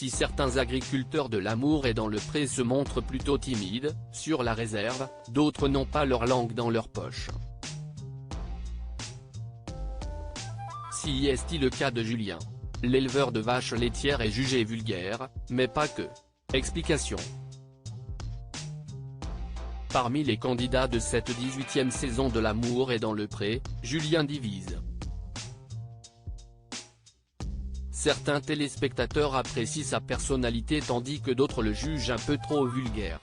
Si certains agriculteurs de l'Amour et dans le Pré se montrent plutôt timides, sur la réserve, d'autres n'ont pas leur langue dans leur poche. Si est le cas de Julien. L'éleveur de vaches laitières est jugé vulgaire, mais pas que. Explication. Parmi les candidats de cette 18e saison de l'Amour et dans le Pré, Julien divise. Certains téléspectateurs apprécient sa personnalité tandis que d'autres le jugent un peu trop vulgaire.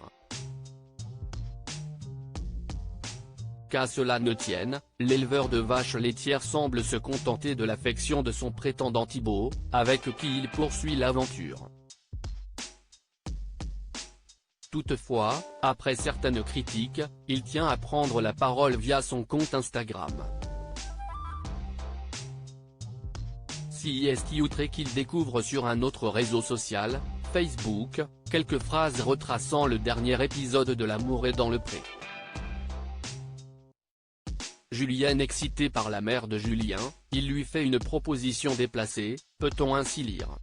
Qu'à cela ne tienne, l'éleveur de vaches laitières semble se contenter de l'affection de son prétendant Thibaut, avec qui il poursuit l'aventure. Toutefois, après certaines critiques, il tient à prendre la parole via son compte Instagram. Si est outré qu'il découvre sur un autre réseau social, Facebook, quelques phrases retraçant le dernier épisode de l'Amour et dans le Pré. Julienne excitée par la mère de Julien, il lui fait une proposition déplacée, peut-on ainsi lire.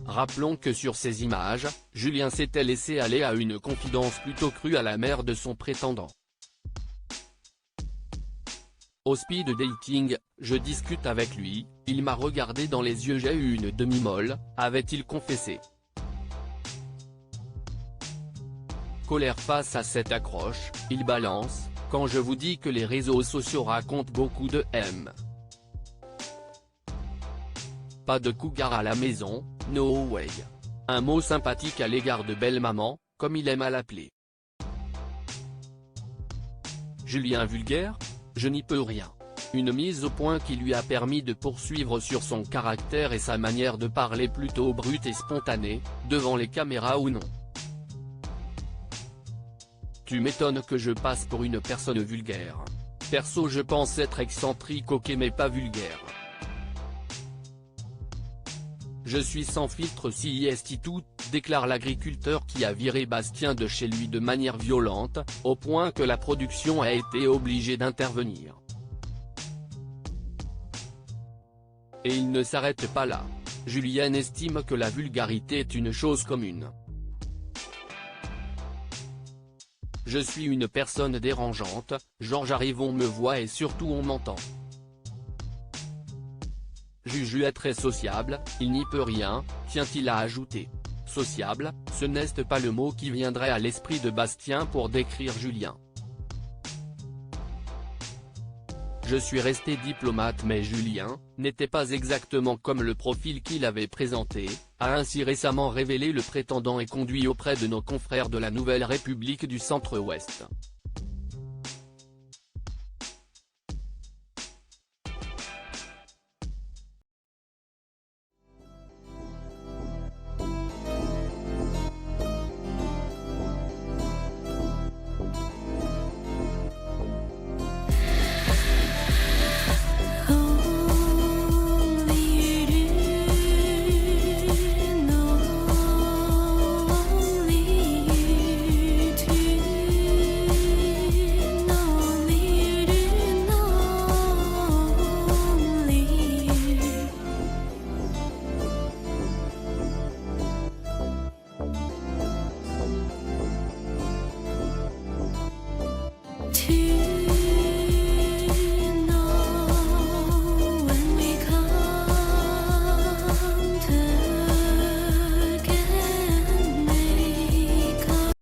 Rappelons que sur ces images, Julien s'était laissé aller à une confidence plutôt crue à la mère de son prétendant. Au speed dating, je discute avec lui, il m'a regardé dans les yeux, j'ai eu une demi-molle, avait-il confessé. Colère face à cette accroche, il balance, quand je vous dis que les réseaux sociaux racontent beaucoup de M. Pas de cougar à la maison, no way. Un mot sympathique à l'égard de belle maman, comme il aime à l'appeler. Julien vulgaire? Je n'y peux rien. Une mise au point qui lui a permis de poursuivre sur son caractère et sa manière de parler plutôt brute et spontanée, devant les caméras ou non. Tu m'étonnes que je passe pour une personne vulgaire. Perso je pense être excentrique ok mais pas vulgaire. Je suis sans filtre si est tout, déclare l'agriculteur qui a viré Bastien de chez lui de manière violente, au point que la production a été obligée d'intervenir. Et il ne s'arrête pas là. Julienne estime que la vulgarité est une chose commune. Je suis une personne dérangeante, genre j'arrive on me voit et surtout on m'entend. Juju est très sociable, il n'y peut rien, tient-il à ajouter. Sociable, ce n'est pas le mot qui viendrait à l'esprit de Bastien pour décrire Julien. Je suis resté diplomate mais Julien, n'était pas exactement comme le profil qu'il avait présenté, a ainsi récemment révélé le prétendant et conduit auprès de nos confrères de la Nouvelle République du Centre-Ouest. To